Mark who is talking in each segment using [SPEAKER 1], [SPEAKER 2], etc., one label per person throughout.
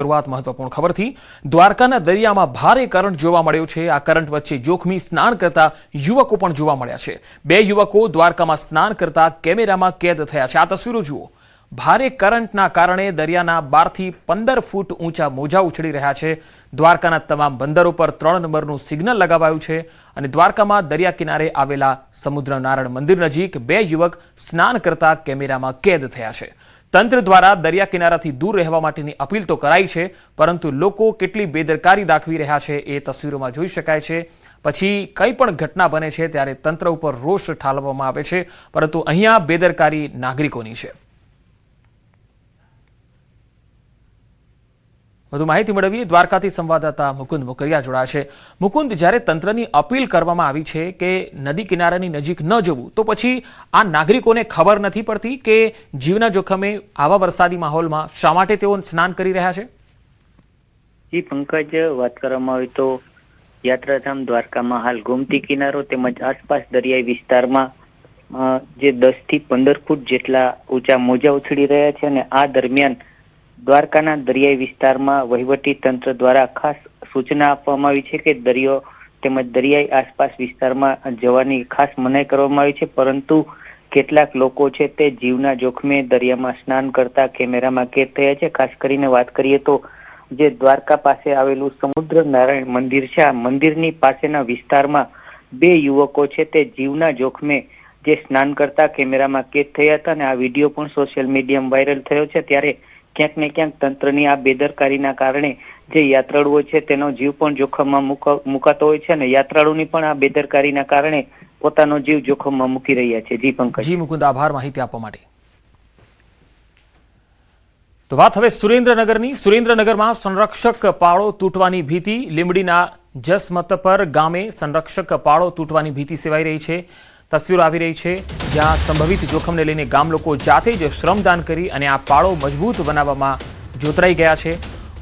[SPEAKER 1] શરૂઆત મહત્વપૂર્ણ ખબરથી દ્વારકાના દરિયામાં ભારે કરંટ જોવા મળ્યો છે। આ કરંટ વચ્ચે જોખમી સ્નાન કરતા યુવકો પણ જોવા મળ્યા છે। બે યુવકો દ્વારકામાં સ્નાન કરતા કેમેરામાં કેદ થયા છે। આ તસવીરો જુઓ। ભારે કરંટના કારણે દરિયાના 12 થી 15 ફૂટ ઊંચા મોજા ઉછળી રહ્યા છે। દ્વારકાના તમામ બંદરો પર 3 નંબરનું સિગ્નલ લગાવાયું છે અને દ્વારકામાં દરિયા કિનારે આવેલા સમુદ્રનારાયણ મંદિર નજીક બે યુવક સ્નાન કરતા કેમેરામાં કેદ થયા છે। તંત્ર દ્વારા દરિયા કિનારાથી દૂર રહેવા માટેની અપીલ તો કરાઈ છે, પરંતુ લોકો કેટલી બેદરકારી દાખવી રહ્યા છે એ તસવીરોમાં જોઈ શકાય છે। પછી કંઈ પણ ઘટના બને છે ત્યારે તંત્ર ઉપર રોષ ઠાલવવામાં આવે છે, પરંતુ અહીંયા બેદરકારી નાગરિકોની છે। વધુ માહિતી મેળવીએ દ્વારકાથી સંવાદદાતા મુકુંદ મોકરિયા જોડાયા છે। મુકુંદ, જ્યારે તંત્રની અપીલ કરવામાં આવી છે કે નદી કિનારાની નજીક ન જવું, તો પછી આ નાગરિકોને ખબર નથી પડતી કે જીવના જોખમે આવા વરસાદી માહોલમાં શા માટે તેઓ સ્નાન કરી રહ્યા છે?
[SPEAKER 2] જી પંકજ, વાત કરવામાં આવે તો યાત્રાધામ દ્વારકામાં હાલ ગોમતી કિનારો તેમજ આસપાસ દરિયાઈ વિસ્તારમાં જે 10 થી 15 ફૂટ જેટલા ઊંચા મોજા ઉછળી રહ્યા છે અને આ દરમિયાન દ્વારકાના દરિયાઈ વિસ્તારમાં વહીવટી તંત્ર દ્વારા ખાસ સૂચના આપવામાં આવી છે કે દરિયો તેમજ દરિયાઈ આસપાસ વિસ્તારમાં જવાની ખાસ મનાઈ કરવામાં આવી છે, પરંતુ કેટલાક લોકો છે તે જીવના જોખમે દરિયામાં સ્નાન કરતા કેમેરામાં કેદ થયા છે। ખાસ કરીને વાત કરીએ તો જે દ્વારકા પાસે આવેલું સમુદ્ર નારાયણ મંદિર છે, આ મંદિરની પાસેના વિસ્તારમાં બે યુવકો છે તે જીવના જોખમે જે સ્નાન કરતા કેમેરામાં કેદ થયા હતા અને આ વિડીયો પણ સોશિયલ મીડિયામાં વાયરલ થયો છે। ત્યારે ક્યાંક ને ક્યાંક તંત્રની આ બેદરકારીના કારણે જે યાત્રાળુઓ છે તેનો જીવ પણ જોખમમાં મુકાતો હોય છે અને યાત્રાળુની પણ આ બેદરકારીના કારણે પોતાનો જીવ જોખમમાં મૂકી રહ્યા છે। જી પંકજ।
[SPEAKER 1] જી મુકુંદ, આભાર માહિતી આપવા માટે। તો વાત હવે સુરેન્દ્રનગરની। સુરેન્દ્રનગરમાં સંરક્ષક પાળો તૂટવાની ભીતિ। લીંબડીના જસમતપર ગામે સંરક્ષક પાળો તૂટવાની ભીતિ સેવાઈ રહી છે। તસવીરો આવી રહી છે જ્યાં સંભવિત જોખમને લઈને ગામ લોકો જાતે જ શ્રમદાન કરી અને આ પાળો મજબૂત બનાવવામાં જોતરાઈ ગયા છે।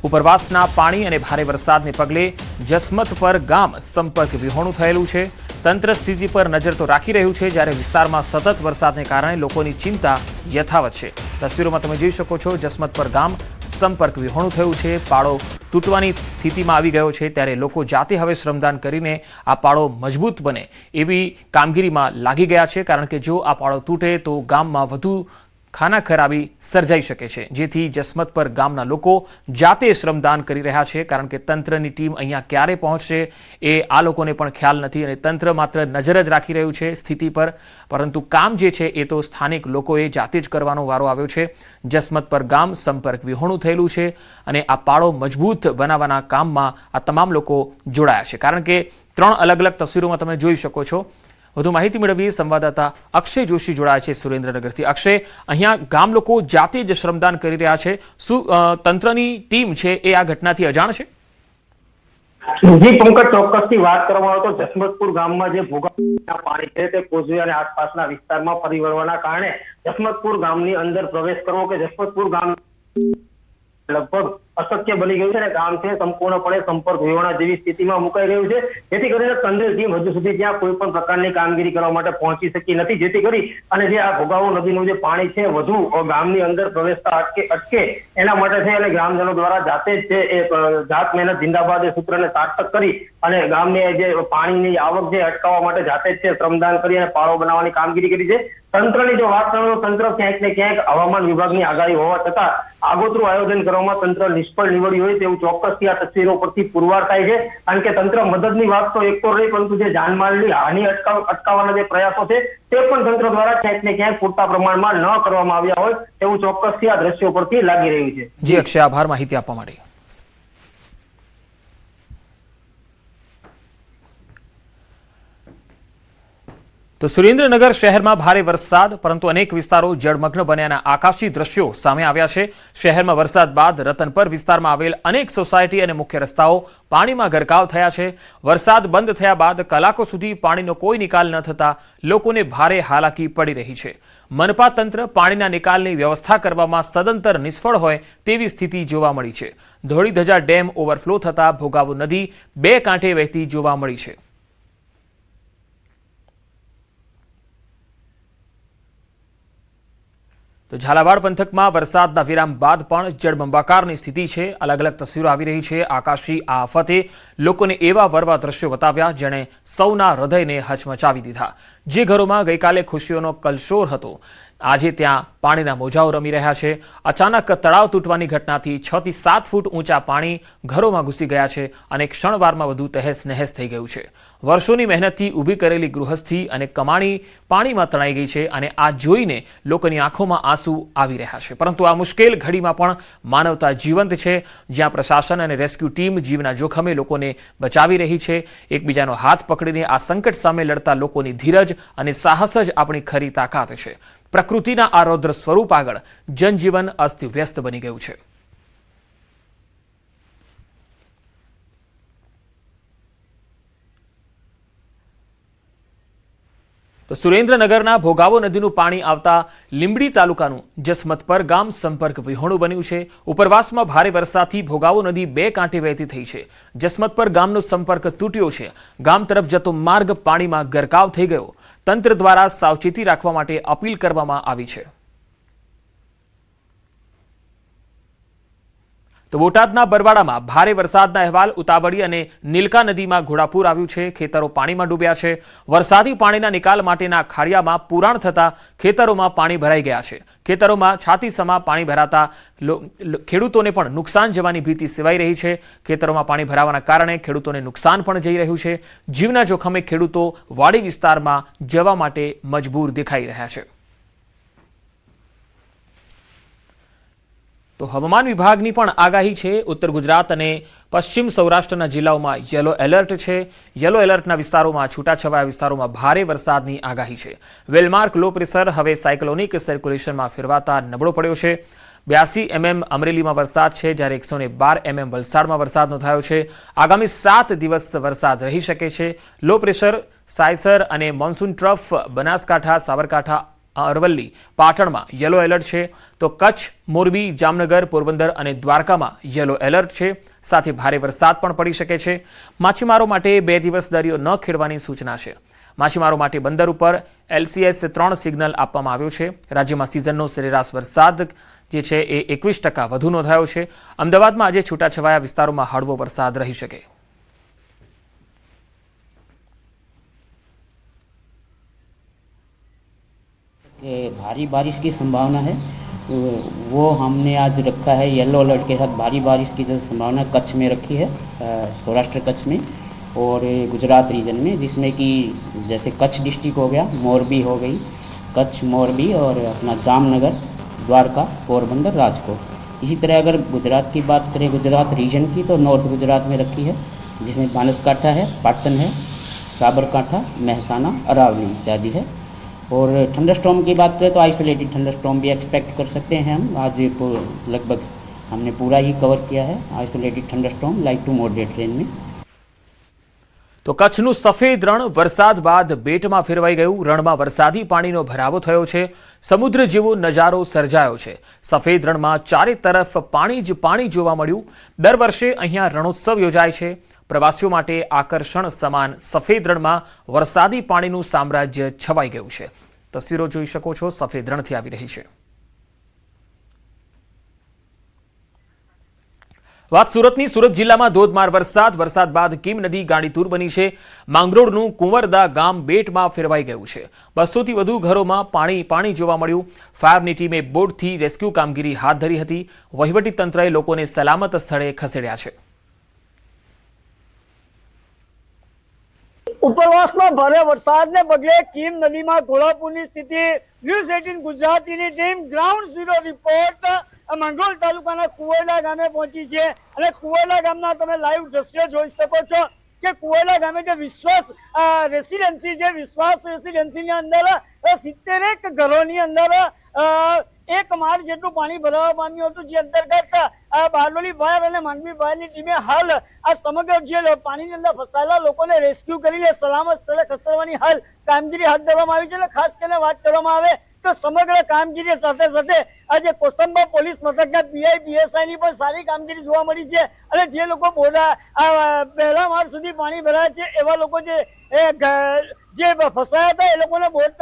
[SPEAKER 1] ઉપરવાસના પાણી અને ભારે વરસાદને પગલે જસમતપર ગામ સંપર્ક વિહોણું થયેલું છે। તંત્ર સ્થિતિ પર નજર તો રાખી રહ્યું છે, જ્યારે વિસ્તારમાં સતત વરસાદને કારણે લોકોની ચિંતા યથાવત છે। તસવીરોમાં તમે જોઈ શકો છો જસમતપર ગામ સંપર્ક વિહોણું થયું છે। પાળો તૂટવાની સ્થિતિમાં આવી ગયો છે, ત્યારે લોકો જાતે હવે શ્રમદાન કરીને આ પાળો મજબૂત બને એવી કામગીરીમાં લાગી ગયા છે, કારણ કે જો આ પાળો તૂટે તો ગામમાં વધુ ખાના ખરાબી સર્જાઈ શકે છે, જેથી જસમતપર ગામના લોકો જાતે શ્રમદાન કરી રહ્યા છે, કારણ કે તંત્રની ટીમ અહીંયા ક્યારે પહોંચશે એ આ લોકોને પણ ખ્યાલ નથી અને તંત્ર માત્ર નજર જ રાખી રહ્યું છે સ્થિતિ પર, પરંતુ કામ જે છે એ તો સ્થાનિક લોકોએ જાતે જ કરવાનો વારો આવ્યો છે। જસમતપર ગામ સંપર્ક વિહોણું થયેલું છે અને આ પાળો મજબૂત બનાવવાના કામમાં આ તમામ લોકો જોડાયા છે, કારણ કે 3 અલગ અલગ તસવીરોમાં તમે જોઈ શકો છો। વધુ માહિતી મેળવીએ સંવાદદાતા અક્ષય જોશી જોડાયા છે સુરેન્દ્રનગરથી। અક્ષય, અહીંયા ગામ લોકો જાતે જ શ્રમદાન કરી રહ્યા છે, શું તંત્રની ટીમ છે એ આ ઘટનાથી અજાણ છે?
[SPEAKER 3] જી પંકજ, ચોક્કસથી વાત કરવામાં આવે તો જસમતપુર ગામમાં જે ભૂગર્ભના પાણી છે તે કોઝવે અને આસપાસના વિસ્તારમાં ફરી વળવાના કારણે જસમતપુર ગામની અંદર પ્રવેશ કરવો કે જસમતપુર ગામ લગભગ અશક્ય બની ગયું છે અને ગામ છે સંપૂર્ણપણે સંપર્ક વિહોણા જેવી સ્થિતિમાં મુકાઈ રહ્યું છે, જેથી કરીને તંત્ર ટીમ હજુ સુધી ત્યાં કોઈ પણ પ્રકારની કામગીરી કરવા માટે પહોંચી શકી નથી, જેથી કરી અને જે આ ભોગાવો નદીનું જે પાણી છે વધુ ગામની અંદર પ્રવેશતા અટકે એના માટે થઈ અને ગ્રામજનો દ્વારા જાતે જ છે એ જાત મહેનત જિંદાબાદ એ સૂત્રને સાર્થક કરી અને ગામની જે પાણીની આવક છે અટકાવવા માટે જાતે જ છે શ્રમદાન કરી અને પાળો બનાવવાની કામગીરી કરી છે। તંત્રની જો વાત કરો તો તંત્ર ક્યાંક ને ક્યાંક હવામાન વિભાગની આગાહી હોવા છતાં આગોતરું આયોજન કરવામાં તંત્ર નિષ્ફળ નીવડ્યું હોય તેવું ચોક્કસથી આ તસવીરો પરથી પુરવાર થાય છે, કારણ કે તંત્ર મદદની વાત તો એક તો રહી, પરંતુ જે જાનમાલની હાનિ અટકાવવાના જે પ્રયાસો છે તે પણ તંત્ર દ્વારા ક્યાંક ને ક્યાંક પૂરતા પ્રમાણમાં ન કરવામાં આવ્યા હોય તેવું ચોક્કસથી આ દ્રશ્યો પરથી લાગી રહ્યું છે।
[SPEAKER 1] જી અક્ષય, આભાર માહિતી આપવા માટે। તો સુરેન્દ્રનગર શહેરમાં ભારે વરસાદ, પરંતુ અનેક વિસ્તારો જળમગ્ન બન્યાના આકાશી દ્રશ્યો સામે આવ્યા છે। શહેરમાં વરસાદ બાદ રતનપર વિસ્તારમાં આવેલ અનેક સોસાયટી અને મુખ્ય રસ્તાઓ પાણીમાં ગરકાવ થયા છે। વરસાદ બંધ થયા બાદ કલાકો સુધી પાણીનો કોઈ નિકાલ ન થતા લોકોને ભારે હાલાકી પડી રહી છે। મનપા તંત્ર પાણીના નિકાલની વ્યવસ્થા કરવામાં સદંતર નિષ્ફળ હોય તેવી સ્થિતિ જોવા મળી છે। ધોળીધજા ડેમ ઓવરફ્લો થતા ભોગાવો નદી 2 કાંઠે વહેતી જોવા મળી છે। તો ઝાલાવાડ પંથકમાં વરસાદના વિરામ બાદ પણ જળબંબાકારની સ્થિતિ છે। અલગ અલગ તસવીરો આવી રહી છે। આકાશી આ આફતે લોકોને એવા વરવા દ્રશ્યો બતાવ્યા જેણે સૌના હૃદયને હચમચાવી દીધા। જે ઘરોમાં ગઈકાલે ખુશીઓનો કલશોર હતો, આજે ત્યાં પાણીના મોજાઓ રમી રહ્યા છે। અચાનક તળાવ તૂટવાની ઘટનાથી 6 થી 7 ફૂટ ઊંચા પાણી ઘરોમાં ઘૂસી ગયા છે અને ક્ષણવારમાં બધું તહેસ નહેસ થઈ ગયું છે। વર્ષોની મહેનતથી ઊભી કરેલી ગૃહસ્થી અને કમાણી પાણીમાં તણાઈ ગઈ છે અને આ જોઈને લોકોની આંખોમાં આંસુ આવી રહ્યા છે। પરંતુ આ મુશ્કેલ ઘડીમાં પણ માનવતા જીવંત છે, જ્યાં પ્રશાસન અને રેસ્ક્યુ ટીમ જીવના જોખમે લોકોને બચાવી રહી છે। એકબીજાનો હાથ પકડીને આ સંકટ સામે લડતા લોકોની ધીરજ અને સાહસ જ આપણી ખરી તાકાત છે। પ્રકૃતિના આ રૌદ્ર સ્વરૂપ આગળ જનજીવન અસ્તવ્યસ્ત બની ગયું છે। તો સુરેન્દ્રનગરના ભોગાવો નદીનું પાણી આવતા લીંબડી તાલુકાનું જસમતપર ગામ સંપર્ક વિહોણું બન્યું છે। ઉપરવાસમાં ભારે વરસાદથી ભોગાવો નદી 2 કાંઠે વહેતી થઈ છે। જસમતપર ગામનો સંપર્ક તૂટ્યો છે। ગામ તરફ જતો માર્ગ પાણીમાં ગરકાવ થઈ ગયો। તંત્ર દ્વારા સાવચેતી રાખવા માટે અપીલ કરવામાં આવી છે। તો બોટાદના બરવાડામાં ભારે વરસાદના અહેવાલ। ઉતાવળી અને નીલકા નદીમાં ઘોડાપૂર આવ્યું છે। ખેતરો પાણીમાં ડૂબ્યા છે। વરસાદી પાણીના નિકાલ માટેના ખાડિયામાં પુરાણ થતા ખેતરોમાં પાણી ભરાઈ ગયા છે। ખેતરોમાં છાતીસમા પાણી ભરાતા ખેડૂતોને પણ નુકસાન જવાની ભીતિ સેવાઈ રહી છે। ખેતરોમાં પાણી ભરાવાના કારણે ખેડૂતોને નુકસાન પણ જઈ રહ્યું છે। જીવના જોખમે ખેડૂતો વાડી વિસ્તારમાં જવા માટે મજબૂર દેખાઈ રહ્યા છે। તો હવામાન વિભાગની પણ આગાહી છે। ઉત્તર ગુજરાત અને પશ્ચિમ સૌરાષ્ટ્રના જિલ્લાઓમાં યલો એલર્ટ છે। યલો એલર્ટના વિસ્તારોમાં છૂટાછવાયા વિસ્તારોમાં ભારે વરસાદની આગાહી છે। વેલમાર્ક લો પ્રેશર હવે સાયક્લોનિક સર્ક્યુલેશનમાં ફેરવાતા નબળો પડ્યો છે। 82 mm અમરેલીમાં વરસાદ છે, જ્યારે 112 mm વલસાડમાં વરસાદ નોંધાયો છે। આગામી 7 દિવસ વરસાદ રહી શકે છે। લો પ્રેશર સાયસર અને મોન્સૂન ટ્રફ બનાસકાંઠા, સાબરકાંઠા, અરવલ્લી, પાટણમાં યલો એલર્ટ છે। તો કચ્છ, મોરબી, જામનગર, પોરબંદર અને દ્વારકામાં યલો એલર્ટ છે। સાથે ભારે વરસાદ પણ પડી શકે છે। માછીમારો માટે 2 દિવસ દરિયો ન ખેડવાની સૂચના છે। માછીમારો માટે બંદર ઉપર LCS 3 સિગ્નલ આપવામાં આવ્યું છે। રાજ્યમાં સિઝનનો સરેરાશ વરસાદ જે છે એ 21% વધુ નોંધાયો છે। અમદાવાદમાં આજે છૂટાછવાયા વિસ્તારોમાં હળવો વરસાદ રહી શકે।
[SPEAKER 4] भारी बारिश की संभावना है, वो हमने आज रखा है येलो अलर्ट के साथ। भारी बारिश की जो संभावना कच्छ में रखी है, सौराष्ट्र कच्छ में और गुजरात रीजन में, जिसमें कि जैसे कच्छ डिस्ट्रिक्ट हो गया, मोरबी हो गई, कच्छ मोरबी और अपना जामनगर, द्वारका, पोरबंदर, राजकोट। इसी तरह अगर गुजरात की बात करें, गुजरात रीजन की, तो नॉर्थ गुजरात में रखी है, जिसमें बनासकांठा है, पाटन है, साबरकांठा, महसाना, अरावली इत्यादि है। और थंडरस्टॉर्म की बात करें तो आइसोलेटेड थंडरस्टॉर्म भी एक्सपेक्ट कर सकते हैं हम। आज लगभग हमने पूरा ही कवर किया है isolated thunderstorm light to moderate range में।
[SPEAKER 1] તો કચ્છનું સફેદ રણ વરસાદ બાદ બેટમાં ફેરવાઈ ગયું। રણમાં વરસાદી પાણીનો ભરાવો થયો છે। સમુદ્ર જેવો નજારો સર્જાયો છે। સફેદ રણમાં ચારે તરફ પાણી જ પાણી જોવા મળ્યું। દર વર્ષે અહીંયા રણોત્સવ યોજાય છે। પ્રવાસીઓ માટે આકર્ષણ સમાન સફેદ રણમાં વરસાદી પાણીનું સામ્રાજ્ય છવાઈ ગયું છે। તસવીરો જોઈ શકો છો, સફેદ રણથી આવી રહી છે। વાત સુરતની। સુરત જિલ્લામાં ધોધમાર વરસાદ બાદ કીમ નદી ગાંડીતુર બની છે। માંગરોળનું કુંવરદા ગામ બેટમાં ફેરવાઈ ગયું છે। 200થી વધુ ઘરોમાં પાણી જોવા મળ્યું। ફાયરની ટીમે બોટથી રેસ્ક્યુ કામગીરી હાથ ધરી હતી। વહીવટી તંત્રએ લોકોને સલામત સ્થળે ખસેડ્યા છે।
[SPEAKER 5] ઉપરવાસમાં ભારે વરસાદને પગલે કીમ નદીમાં ઘોડાપૂરની સ્થિતિ। ન્યૂઝ 18 ગુજરાતીની team ground zero report Mangrol તાલુકાના કુવેલા ગામે પહોંચી છે અને કુવેલા ગામના તમે લાઈવ દ્રશ્યો જોઈ શકો છો કે કુવેલા ગામે જે વિશ્વાસ રેસિડેન્સી છે, વિશ્વાસ રેસિડેન્સીની અંદર 70 ઘરોની અંદર 1 માળ જેટલું પાણી ભરાવા પામ્યું હતું, જે અંતર્ગત બારડોલી ફાયર અને માંડવી ફાયરની ટીમે હાલ આ સમગ્ર જે પાણીની અંદર ફસાયેલા લોકોને રેસ્ક્યુ કરીને સલામત સ્થળે ખસેડવાની હાલ કામગીરી હાથ ધરવામાં આવી છે। અને ખાસ કરીને વાત કરવામાં આવે તો તો સમગ્ર કામગીરી સાથે સાથે આજે કોસંબા પોલીસ મથકના પીઆઈ પીએસઆઈ ની પણ સારી કામગીરી જોવા મળી છે અને જે લોકો પહેલા માળ સુધી પાણી ભરાય છે એવા લોકો જે ફસાયા હતા એ લોકોને બોટ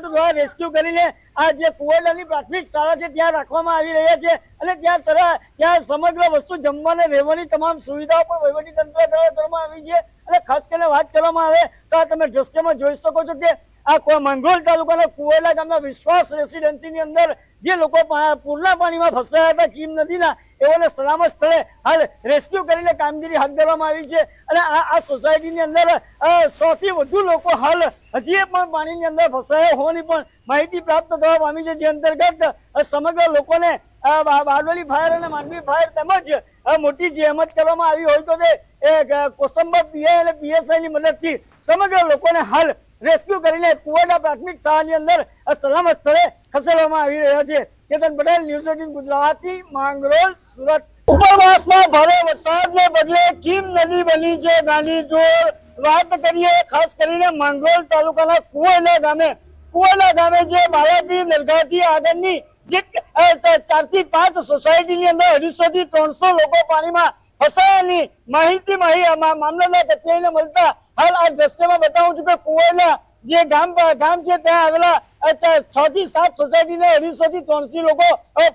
[SPEAKER 5] દ્વારા રેસ્ક્યુ કરીને આ જે કુવેલાની પ્રાથમિક શાળા છે ત્યાં રાખવામાં આવી રહ્યા છે અને ત્યાં સમગ્ર વસ્તુ જમવાને રહેવાની તમામ સુવિધાઓ પણ વહીવટી તંત્ર દ્વારા કરવામાં આવી છે અને ખાસ કરીને વાત કરવામાં આવે તો આ તમે દ્રશ્યમાં જોઈ શકો છો કે આ માંગરોળ તાલુકાના કુવેલા ગામના વિશ્વાસ રેસિડેન્સી ની અંદર જે લોકો પૂરના પાણીમાં ફસાયા હતા કીમ નદીના એઓને સલામત સ્થળે હાલ રેસ્ક્યુ કરીને કામગીરી હાથ ધરવામાં આવી છે અને આ સોસાયટીની અંદર 100 થી વધુ લોકો હાલ હજી પણ પાણીની અંદર ફસાયા હોવાની પણ માહિતી પ્રાપ્ત થવા પામી છે, જે અંતર્ગત સમગ્ર લોકોને બારડોલી ફાયર અને માંડવી ફાયર તેમજ મોટી જહેમત કરવામાં આવી હોય તો તે કોસંબા પીઆઈ અને પીએસઆઈ ની મદદથી સમગ્ર લોકોને હાલ રેસ્ક્યુ કરીને કુવેલા પ્રાથમિક શાળાની અંદર સલામત સ્થળે ખસેડવામાં આવી રહ્યા છે. કેતન પટેલ, ન્યૂઝ 18 ગુજરાતી, માંગરોળ, સુરત. ઉપરવાસમાં ભારે વરસાદને પગલે કીમ નદી બની છે ગાંધીજોર. વાત કરીએ ખાસ કરીને માંગરોળ તાલુકાના કુવેલા ગામે જે બાલાપીર દરગાહથી આગળની જે 4 થી 5 સોસાયટીની અંદર 250 થી 300 લોકો પાણીમાં ફસાયાની માહિતી મામલતદાર કચેરીને મળતા હાલ આ દ્રશ્યમાં બતાવું છું કે કુવેલા જે ગામ છે ત્યાં આવેલા 6 થી 7 સોસાયટીને 250 થી 300 લોકો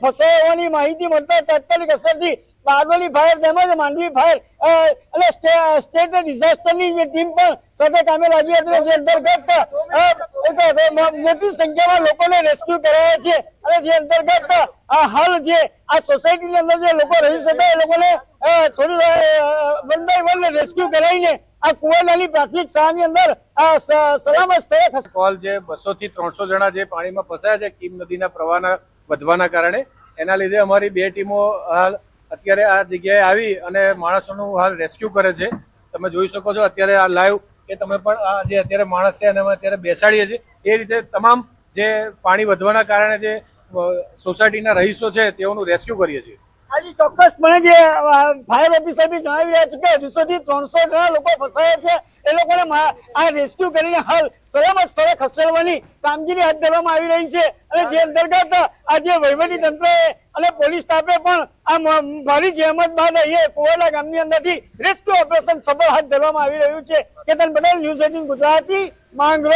[SPEAKER 5] ફસાયા હોવાની માહિતી મળતા તાત્કાલિક અસરથી બારડોલી ફાયર તેમજ માંડવી ફાયર અને સ્ટેટ ડિઝાસ્ટરની ટીમ પણ સાથે કામે લાગી હતી, જે અંતર્ગત મોટી સંખ્યામાં લોકોને રેસ્ક્યુ કરાયા છે અને જે અંતર્ગત હાલ જે આ સોસાયટીની અંદર જે લોકો રહી શકે એ લોકોને થોડી વન બાય વન રેસ્ક્યુ કરાવીને આ કુવેલાની પ્રાથમિક શાળાની અંદર સલામત સ્થળે
[SPEAKER 6] કોલ જે 200 થી 300 જણા જે પાણીમાં ફસાયા છે કીમ નદીના પ્રવાહના વધવાના કારણે, એના લીધે અમારી 2 ટીમો હાલ અત્યારે આ જગ્યાએ આવી અને માણસોનું હાલ રેસ્ક્યુ કરે છે. તમે જોઈ શકો છો અત્યારે આ લાઈવ કે તમે પણ આ જે અત્યારે માણસ છે અને અમે અત્યારે બેસાડીએ છીએ એ રીતે તમામ જે પાણી વધવાના કારણે જે સોસાયટીના રહીશો છે તેઓનું રેસ્ક્યુ કરીએ છીએ.
[SPEAKER 5] આજે ચોક્કસપણે જે ફાયર ઓફિસર બી જણાવી રહ્યા છે કે 200 થી 300 જણા લોકો ફસાયા છે એ લોકોને આ રેસ્ક્યુ કરીને હાલ સલામત સ્થળે ખસેડવાની કામગીરી હાથ ધરવામાં આવી રહી છે અને જે અંતર્ગત આજે વહીવટી તંત્રએ અને પોલીસ સ્ટાફે પણ આ ભારી જહેમત બાદ અહીંયા કુવેલા ગામની અંદરથી રેસ્ક્યુ ઓપરેશન સફળ હાથ ધરવામાં આવી રહ્યું છે. કેતન પટેલ, ન્યૂઝ 18 ગુજરાતી, માંગરોળ.